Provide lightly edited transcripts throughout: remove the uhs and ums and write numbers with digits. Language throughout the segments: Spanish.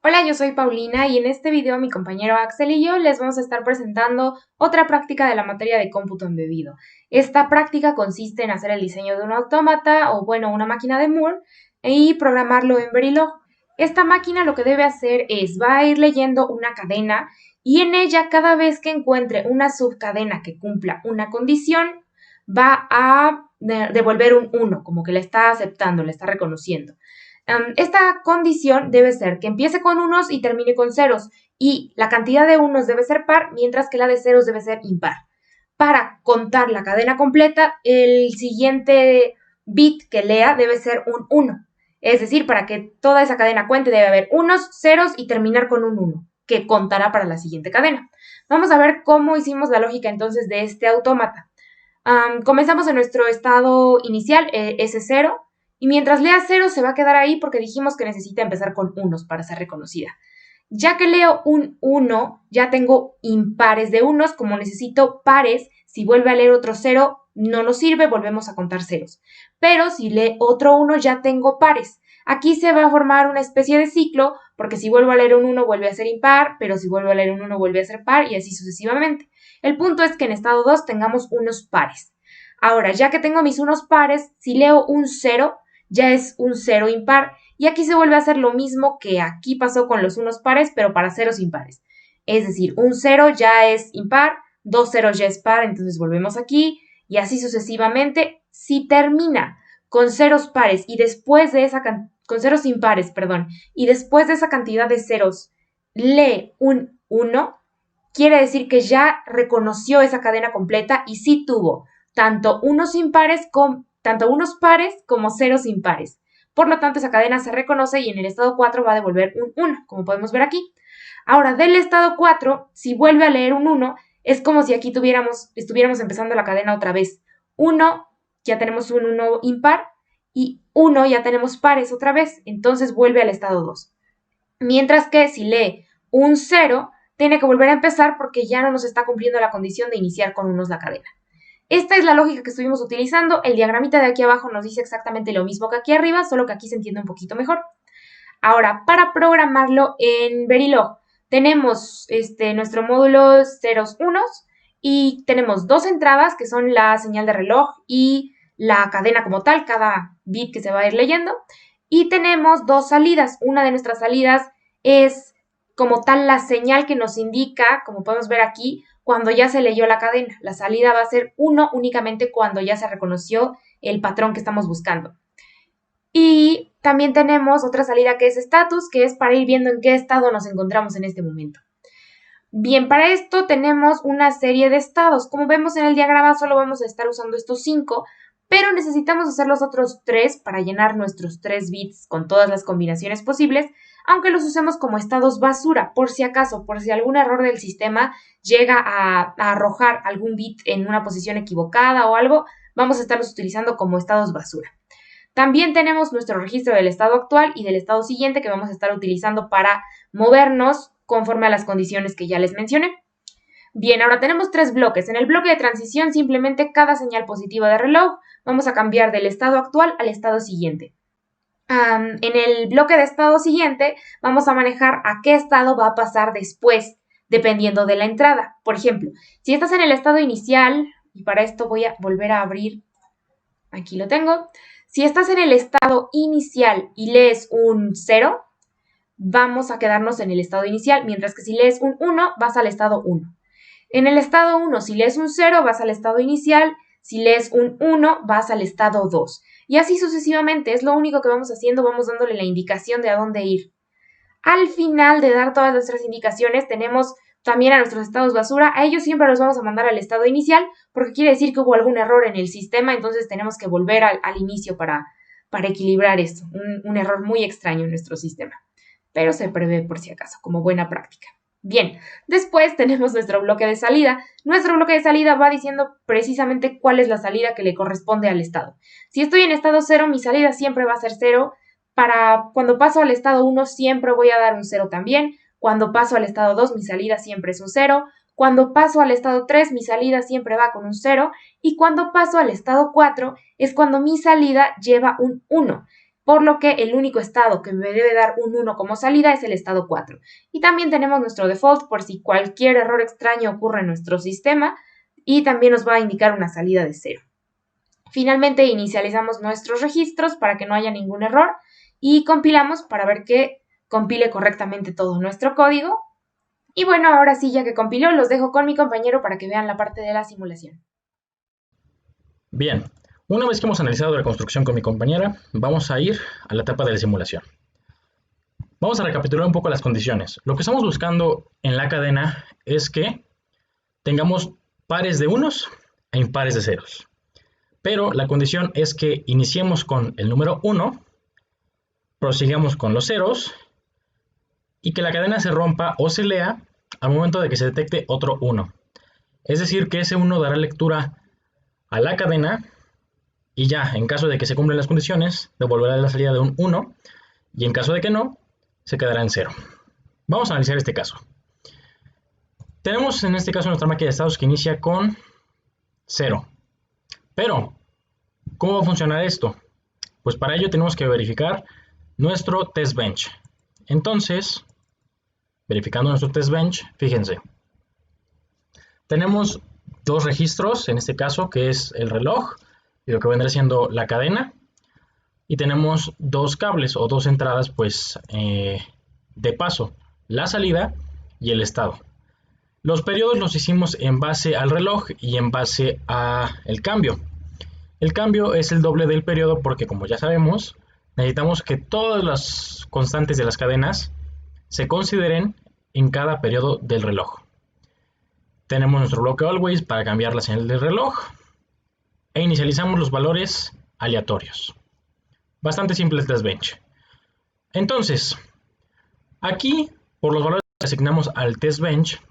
Hola, yo soy Paulina y en este video mi compañero Axel y yo les vamos a estar presentando otra práctica de la materia de cómputo embebido. Esta práctica consiste en hacer el diseño de un autómata o bueno, una máquina de Moore y programarlo en Verilog. Esta máquina lo que debe hacer es va a ir leyendo una cadena y en ella cada vez que encuentre una subcadena que cumpla una condición va a devolver un 1, como que la está aceptando, la está reconociendo. Esta condición debe ser que empiece con unos y termine con ceros, y la cantidad de unos debe ser par, mientras que la de ceros debe ser impar. Para contar la cadena completa, el siguiente bit que lea debe ser un 1. Es decir, para que toda esa cadena cuente debe haber unos, ceros y terminar con un 1, que contará para la siguiente cadena. Vamos a ver cómo hicimos la lógica entonces de este autómata. Comenzamos en nuestro estado inicial, S0, y mientras lea 0 se va a quedar ahí porque dijimos que necesita empezar con unos para ser reconocida. Ya que leo un 1, ya tengo impares de unos, como necesito pares, si vuelve a leer otro 0, no nos sirve, volvemos a contar ceros. Pero si lee otro 1, ya tengo pares. Aquí se va a formar una especie de ciclo, porque si vuelvo a leer un 1 vuelve a ser impar, pero si vuelvo a leer un 1 vuelve a ser par y así sucesivamente. El punto es que en estado 2 tengamos unos pares. Ahora, ya que tengo mis unos pares, si leo un 0, ya es un 0 impar. Y aquí se vuelve a hacer lo mismo que aquí pasó con los unos pares, pero para ceros impares. Es decir, un 0 ya es impar, dos ceros ya es par, entonces volvemos aquí y así sucesivamente. Si termina con ceros pares y después de esa con ceros impares, perdón, y después de esa cantidad de ceros lee un 1, quiere decir que ya reconoció esa cadena completa y sí tuvo tanto unos pares como ceros impares. Por lo tanto, esa cadena se reconoce y en el estado 4 va a devolver un 1, como podemos ver aquí. Ahora, del estado 4, si vuelve a leer un 1, es como si aquí estuviéramos empezando la cadena otra vez. 1, ya tenemos un 1 impar, y 1 ya tenemos pares otra vez, entonces vuelve al estado 2. Mientras que si lee un 0, tiene que volver a empezar porque ya no nos está cumpliendo la condición de iniciar con unos la cadena. Esta es la lógica que estuvimos utilizando. El diagramita de aquí abajo nos dice exactamente lo mismo que aquí arriba, solo que aquí se entiende un poquito mejor. Ahora, para programarlo en Verilog, tenemos nuestro módulo ceros unos y tenemos dos entradas que son la señal de reloj y la cadena como tal, cada bit que se va a ir leyendo. Y tenemos dos salidas. Una de nuestras salidas es como tal la señal que nos indica, como podemos ver aquí, cuando ya se leyó la cadena. La salida va a ser 1 únicamente cuando ya se reconoció el patrón que estamos buscando. Y también tenemos otra salida que es status, que es para ir viendo en qué estado nos encontramos en este momento. Bien, para esto tenemos una serie de estados. Como vemos en el diagrama, solo vamos a estar usando estos 5, pero necesitamos hacer los otros 3 para llenar nuestros 3 bits con todas las combinaciones posibles, aunque los usemos como estados basura, por si acaso, por si algún error del sistema llega a arrojar algún bit en una posición equivocada o algo, vamos a estarlos utilizando como estados basura. También tenemos nuestro registro del estado actual y del estado siguiente que vamos a estar utilizando para movernos conforme a las condiciones que ya les mencioné. Bien, ahora tenemos tres bloques. En el bloque de transición, simplemente cada señal positiva de reloj vamos a cambiar del estado actual al estado siguiente. En el bloque de estado siguiente vamos a manejar a qué estado va a pasar después, dependiendo de la entrada. Por ejemplo, si estás en el estado inicial, y para esto voy a volver a abrir, aquí lo tengo. Si estás en el estado inicial y lees un 0, vamos a quedarnos en el estado inicial, mientras que si lees un 1, vas al estado 1. En el estado 1, si lees un 0, vas al estado inicial, si lees un 1, vas al estado 2. Y así sucesivamente, es lo único que vamos haciendo, vamos dándole la indicación de a dónde ir. Al final de dar todas nuestras indicaciones, tenemos también a nuestros estados basura. A ellos siempre los vamos a mandar al estado inicial, porque quiere decir que hubo algún error en el sistema, entonces tenemos que volver al inicio para equilibrar esto. Un error muy extraño en nuestro sistema, pero se prevé por si acaso, como buena práctica. Bien, después tenemos nuestro bloque de salida. Nuestro bloque de salida va diciendo precisamente cuál es la salida que le corresponde al estado. Si estoy en estado 0, mi salida siempre va a ser 0. Para cuando paso al estado 1 siempre voy a dar un 0 también. Cuando paso al estado 2 mi salida siempre es un 0. Cuando paso al estado 3 mi salida siempre va con un 0. Y cuando paso al estado 4 es cuando mi salida lleva un 1. por lo que el único estado que me debe dar un 1 como salida es el estado 4. Y también tenemos nuestro default por si cualquier error extraño ocurre en nuestro sistema y también nos va a indicar una salida de 0. Finalmente inicializamos nuestros registros para que no haya ningún error y compilamos para ver que compile correctamente todo nuestro código. Y bueno, ahora sí, ya que compiló, los dejo con mi compañero para que vean la parte de la simulación. Bien, una vez que hemos analizado la construcción con mi compañera, vamos a ir a la etapa de la simulación. Vamos a recapitular un poco las condiciones. Lo que estamos buscando en la cadena es que tengamos pares de unos e impares de ceros. Pero la condición es que iniciemos con el número 1, prosigamos con los ceros y que la cadena se rompa o se lea al momento de que se detecte otro 1. Es decir, que ese 1 dará lectura a la cadena y ya, en caso de que se cumplan las condiciones, devolverá la salida de un 1 y en caso de que no, se quedará en 0. Vamos a analizar este caso. Tenemos en este caso nuestra máquina de estados que inicia con 0. Pero, ¿cómo va a funcionar esto? Pues para ello tenemos que verificar nuestro test bench. Entonces, verificando nuestro test bench, fíjense. Tenemos dos registros, en este caso, que es el reloj y lo que vendrá siendo la cadena. Y tenemos dos cables o dos entradas, pues, de paso, la salida y el estado. Los periodos los hicimos en base al reloj y en base al cambio. El cambio es el doble del periodo porque, como ya sabemos, necesitamos que todas las constantes de las cadenas se consideren en cada periodo del reloj. Tenemos nuestro bloque always para cambiar la señal del reloj e inicializamos los valores aleatorios. Bastante simple el test bench. Entonces, aquí, por los valores que asignamos al test bench,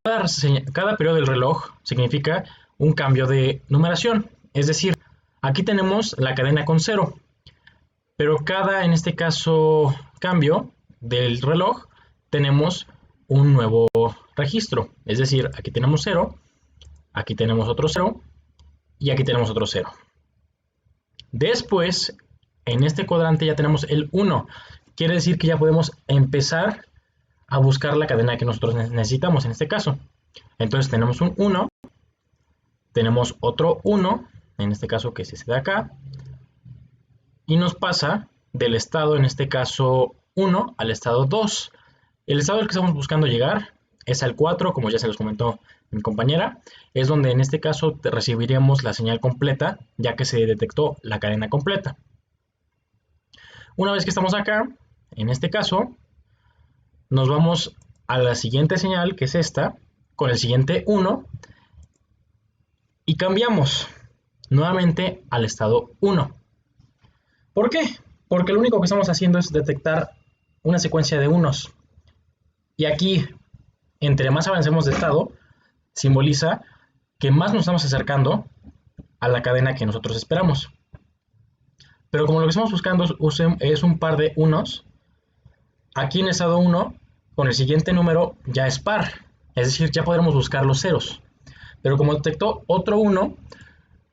cada periodo del reloj significa un cambio de numeración. Es decir, aquí tenemos la cadena con 0, pero cada, en este caso, cambio del reloj, tenemos un nuevo registro. Es decir, aquí tenemos 0, aquí tenemos otro 0 y aquí tenemos otro 0. Después, en este cuadrante ya tenemos el 1. Quiere decir que ya podemos empezar a buscar la cadena que nosotros necesitamos en este caso. Entonces tenemos un 1, tenemos otro 1, en este caso que es este de acá, y nos pasa del estado, en este caso 1, al estado 2. El estado al que estamos buscando llegar es al 4, como ya se los comentó mi compañera, es donde en este caso recibiríamos la señal completa, ya que se detectó la cadena completa. Una vez que estamos acá, en este caso, nos vamos a la siguiente señal, que es esta, con el siguiente 1, y cambiamos nuevamente al estado 1. ¿Por qué? Porque lo único que estamos haciendo es detectar una secuencia de unos. Y aquí, entre más avancemos de estado, simboliza que más nos estamos acercando a la cadena que nosotros esperamos. Pero como lo que estamos buscando es un par de unos, aquí en estado 1, con el siguiente número ya es par. Es decir, ya podremos buscar los ceros. Pero como detectó otro 1,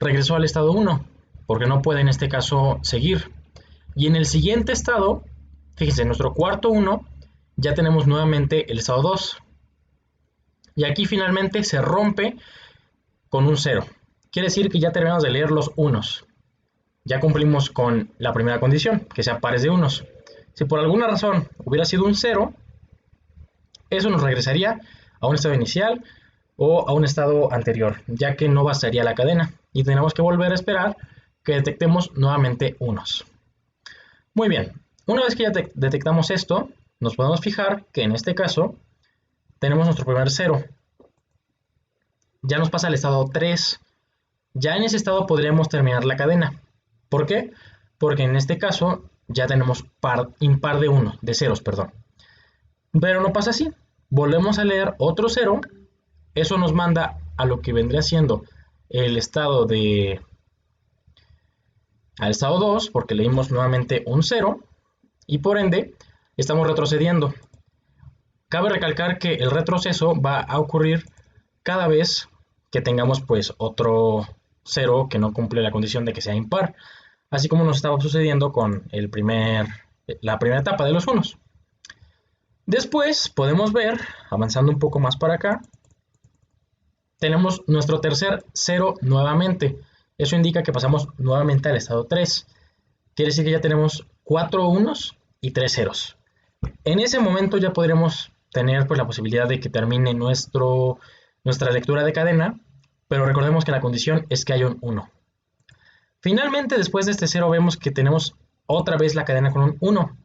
regresó al estado 1, porque no puede en este caso seguir. Y en el siguiente estado, fíjense, en nuestro cuarto 1, ya tenemos nuevamente el estado 2. Y aquí finalmente se rompe con un 0. Quiere decir que ya terminamos de leer los unos. Ya cumplimos con la primera condición, que sea pares de unos. Si por alguna razón hubiera sido un 0, eso nos regresaría a un estado inicial o a un estado anterior, ya que no bastaría la cadena y tenemos que volver a esperar que detectemos nuevamente unos. Muy bien, una vez que ya detectamos esto, nos podemos fijar que en este caso tenemos nuestro primer 0. Ya nos pasa al estado 3. Ya en ese estado podríamos terminar la cadena. ¿Por qué? Porque en este caso ya tenemos impar de 1, de ceros, perdón. Pero no pasa así. Volvemos a leer otro 0. Eso nos manda a lo que vendría siendo el estado al estado 2, porque leímos nuevamente un 0, y por ende estamos retrocediendo. Cabe recalcar que el retroceso va a ocurrir cada vez que tengamos pues otro 0 que no cumple la condición de que sea impar. así como nos estaba sucediendo con la primera etapa de los unos. Después podemos ver, avanzando un poco más para acá, tenemos nuestro tercer 0 nuevamente. Eso indica que pasamos nuevamente al estado 3. Quiere decir que ya tenemos 4 unos y 3 ceros. En ese momento ya podremos tener pues la posibilidad de que termine nuestra lectura de cadena, pero recordemos que la condición es que haya un 1. Finalmente, después de este 0 vemos que tenemos otra vez la cadena con un 1.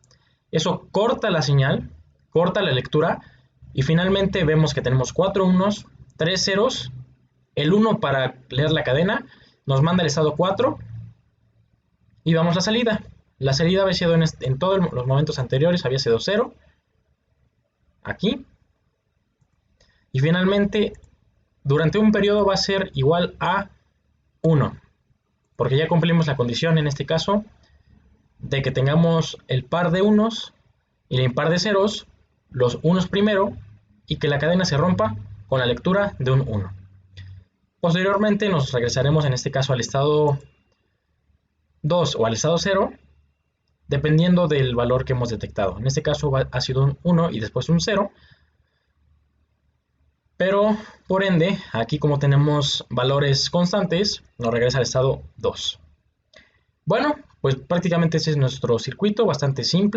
Eso corta la señal, corta la lectura, y finalmente vemos que tenemos 4 unos, 3 ceros, el 1 para leer la cadena, nos manda el estado 4, y vamos a la salida. La salida había sido en todos los momentos anteriores, había sido 0, aquí, y finalmente durante un periodo va a ser igual a 1, porque ya cumplimos la condición en este caso de que tengamos el par de unos y el impar de ceros, los unos primero, y que la cadena se rompa con la lectura de un 1. Posteriormente nos regresaremos en este caso al estado 2 o al estado 0, dependiendo del valor que hemos detectado. En este caso ha sido un 1 y después un 0, pero por ende, aquí como tenemos valores constantes, nos regresa al estado 2. Bueno, pues prácticamente ese es nuestro circuito, bastante simple.